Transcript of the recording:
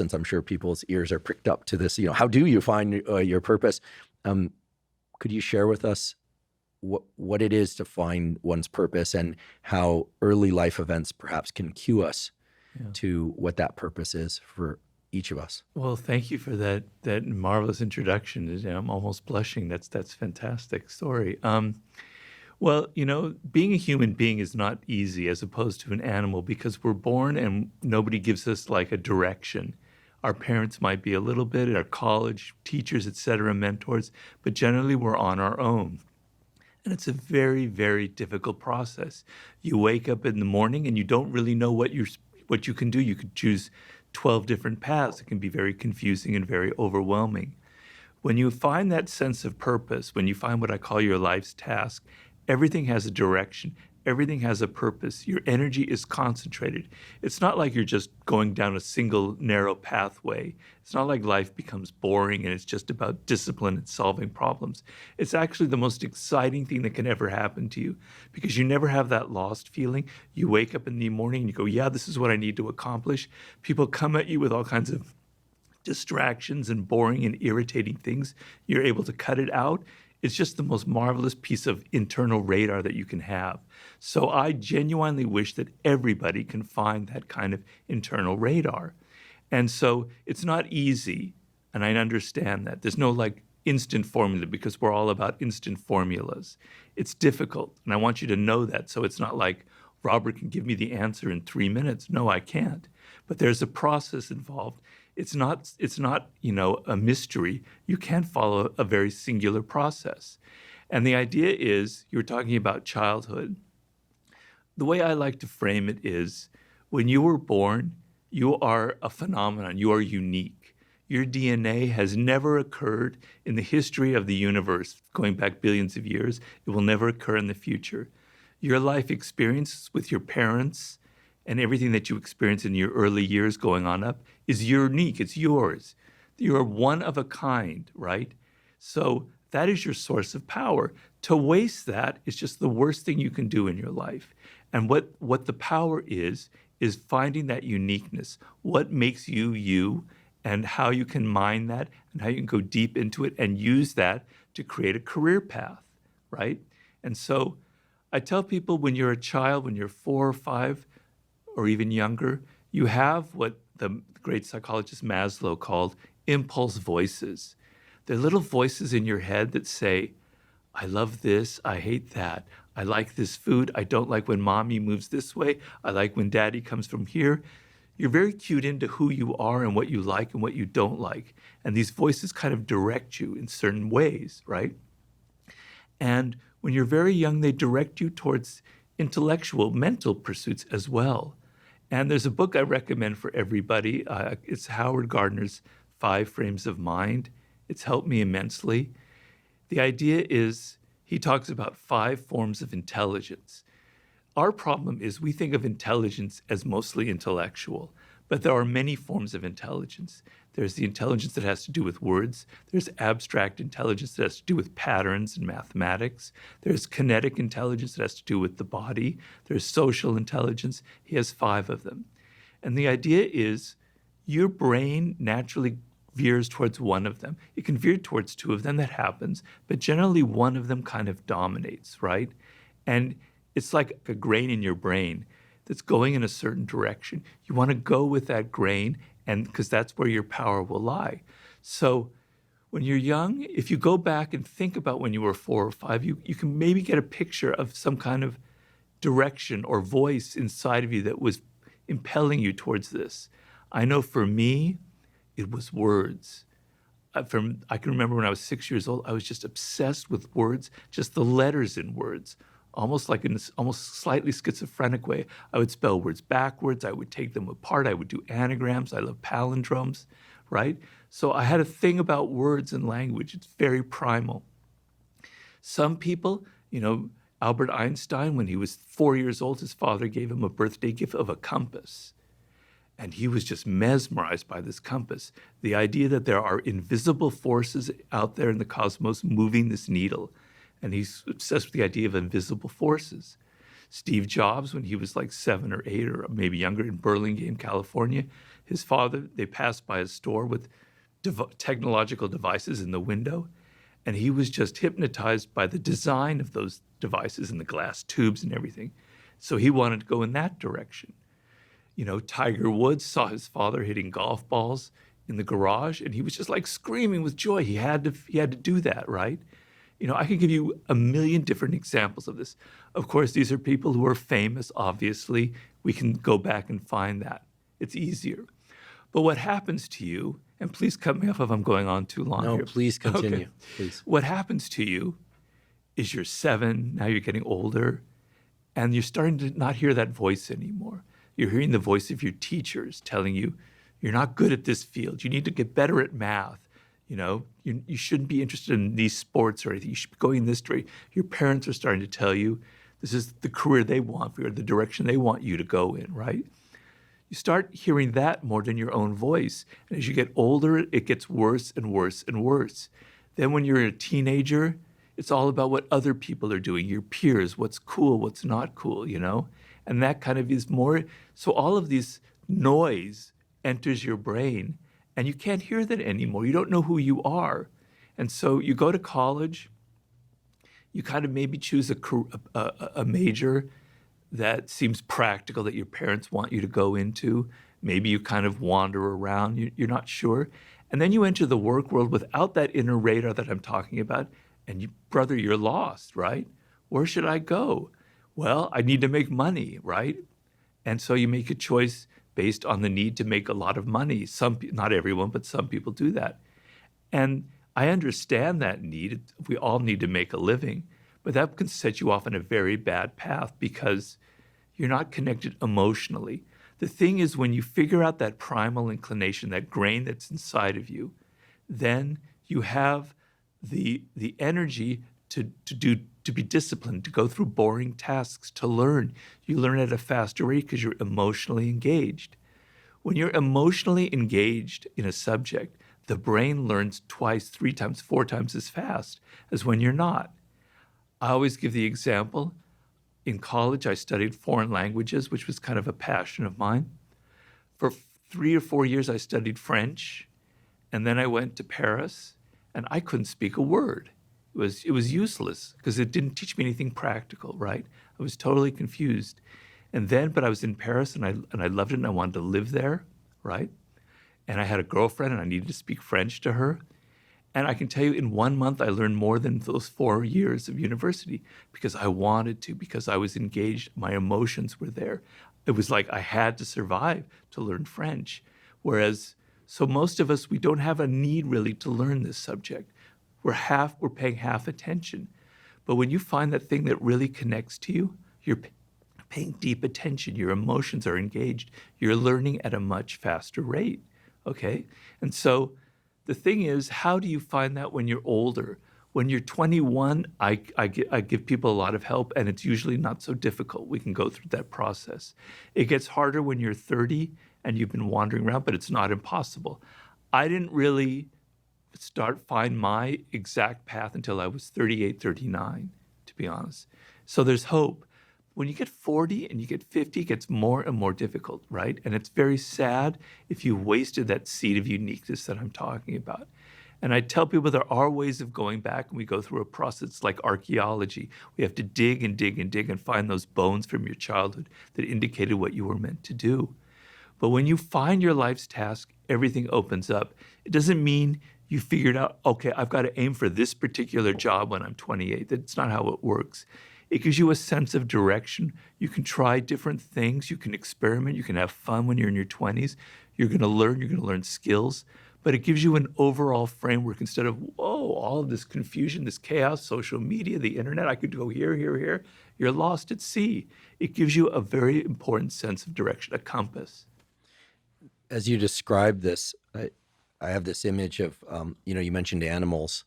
since I'm sure people's ears are pricked up to this, how do you find your purpose? Could you share with us what it is to find one's purpose and how early life events perhaps can cue us to what that purpose is for each of us? Well, thank you for that marvelous introduction. I'm almost blushing. That's fantastic story. Well, being a human being is not easy as opposed to an animal because we're born and nobody gives us like a direction. Our parents might be a little bit, our college, teachers, etc., mentors, but generally we're on our own. And it's a very, very difficult process. You wake up in the morning and you don't really know what you can do. You could choose 12 different paths. It can be very confusing and very overwhelming. When you find that sense of purpose, when you find what I call your life's task, everything has a direction. Everything has a purpose. Your energy is concentrated. It's not like you're just going down a single narrow pathway. It's not like life becomes boring and it's just about discipline and solving problems. It's actually the most exciting thing that can ever happen to you because you never have that lost feeling. You wake up in the morning and you go, yeah, this is what I need to accomplish. People come at you with all kinds of distractions and boring and irritating things. You're able to cut it out. It's just the most marvelous piece of internal radar that you can have. So I genuinely wish that everybody can find that kind of internal radar. And so it's not easy, and I understand that. There's no like instant formula because we're all about instant formulas. It's difficult, and I want you to know that. So it's not like Robert can give me the answer in 3 minutes. No, I can't. But there's a process involved. It's not, a mystery. You can't follow a very singular process. And the idea is, you're talking about childhood. The way I like to frame it is, when you were born, you are a phenomenon. You are unique. Your DNA has never occurred in the history of the universe, going back billions of years. It will never occur in the future. Your life experience with your parents and everything that you experience in your early years going on up is unique. It's yours. You're one of a kind, right? So that is your source of power. To waste that is just the worst thing you can do in your life. And what the power is finding that uniqueness, what makes you you, and how you can mine that, and how you can go deep into it and use that to create a career path, right? And so I tell people when you're a child, when you're 4 or 5, or even younger, you have what the great psychologist Maslow called impulse voices. They're little voices in your head that say, I love this, I hate that. I like this food, I don't like when mommy moves this way, I like when daddy comes from here. You're very cued into who you are and what you like and what you don't like. And these voices kind of direct you in certain ways, right? And when you're very young, they direct you towards intellectual, mental pursuits as well. And there's a book I recommend for everybody. It's Howard Gardner's 5 Frames of Mind. It's helped me immensely. The idea is he talks about 5 forms of intelligence. Our problem is we think of intelligence as mostly intellectual, but there are many forms of intelligence. There's the intelligence that has to do with words. There's abstract intelligence that has to do with patterns and mathematics. There's kinetic intelligence that has to do with the body. There's social intelligence. He has 5 of them. And the idea is your brain naturally veers towards one of them. It can veer towards 2 of them, that happens, but generally one of them kind of dominates, right? And it's like a grain in your brain that's going in a certain direction. You want to go with that grain, and because that's where your power will lie. So when you're young, if you go back and think about when you were 4 or 5, you can maybe get a picture of some kind of direction or voice inside of you that was impelling you towards this. I know for me, it was words. I can remember when I was 6 years old, I was just obsessed with words, just the letters in words. Almost like in this almost slightly schizophrenic way. I would spell words backwards. I would take them apart. I would do anagrams. I love palindromes, right? So I had a thing about words and language. It's very primal. Some people, Albert Einstein, when he was 4 years old, his father gave him a birthday gift of a compass. And he was just mesmerized by this compass. The idea that there are invisible forces out there in the cosmos moving this needle. And he's obsessed with the idea of invisible forces. Steve Jobs, when he was like 7 or 8 or maybe younger in Burlingame, California, His father, they passed by a store with technological devices in the window, and he was just hypnotized by the design of those devices and the glass tubes and everything. So he wanted to go in that direction. You know, Tiger Woods saw his father hitting golf balls in the garage, and he was just like screaming with joy. He had to do that, right? You know, I could give you a million different examples of this. Of course, these are people who are famous, obviously. We can go back and find that. It's easier. But what happens to you, and please cut me off if I'm going on too long No, here. please continue. Okay. Please. What happens to you is you're 7, now you're getting older, and you're starting to not hear that voice anymore. You're hearing the voice of your teachers telling you, you're not good at this field. You need to get better at math. You know, you shouldn't be interested in these sports or anything. You should be going this way. Your parents are starting to tell you this is the career they want for you, or the direction they want you to go in, right? You start hearing that more than your own voice. And as you get older, it gets worse and worse and worse. Then when you're a teenager, it's all about what other people are doing, your peers, what's cool, what's not cool, you know? And that kind of is more, so all of this noise enters your brain and you can't hear that anymore. You don't know who you are. And so you go to college, you kind of maybe choose a major that seems practical that your parents want you to go into. Maybe you kind of wander around, you're not sure. And then you enter the work world without that inner radar that I'm talking about. And brother, you're lost, right? Where should I go? Well, I need to make money, right? And so you make a choice based on the need to make a lot of money. Not everyone, but some people do that. And I understand that need. We all need to make a living, but that can set you off on a very bad path because you're not connected emotionally. The thing is, when you figure out that primal inclination, that grain that's inside of you, then you have the energy to be disciplined, to go through boring tasks, to learn. You learn at a faster rate because you're emotionally engaged. When you're emotionally engaged in a subject, the brain learns 2x, 3x, 4x as fast as when you're not. I always give the example. In college, I studied foreign languages, which was kind of a passion of mine. For 3 or 4 years, I studied French, and then I went to Paris, and I couldn't speak a word. It was useless because it didn't teach me anything practical, right? I was totally confused. But I was in Paris, and I loved it, and I wanted to live there, right? And I had a girlfriend, and I needed to speak French to her. And I can tell you, in 1 month, I learned more than those 4 years of university because I wanted to, because I was engaged. My emotions were there. It was like I had to survive to learn French. So most of us, we don't have a need really to learn this subject. We're paying half attention. But when you find that thing that really connects to you, you're paying deep attention. Your emotions are engaged. You're learning at a much faster rate, okay? And so the thing is, how do you find that when you're older? When you're 21, I give people a lot of help, and it's usually not so difficult. We can go through that process. It gets harder when you're 30 and you've been wandering around, but it's not impossible. I didn't really find my exact path until I was 38, 39, to be honest. So there's hope. When you get 40 and you get 50, it gets more and more difficult, right? And it's very sad if you wasted that seed of uniqueness that I'm talking about. And I tell people there are ways of going back, and we go through a process like archaeology. We have to dig and dig and dig and find those bones from your childhood that indicated what you were meant to do. But when you find your life's task, everything opens up. It doesn't mean you figured out, okay, I've got to aim for this particular job when I'm 28. That's not how it works. It gives you a sense of direction. You can try different things. You can experiment. You can have fun when you're in your 20s. You're going to learn skills. But it gives you an overall framework instead of, whoa, all of this confusion, this chaos, social media, the internet, I could go here, here, here. You're lost at sea. It gives you a very important sense of direction, a compass. As you describe this, I have this image of, you mentioned animals.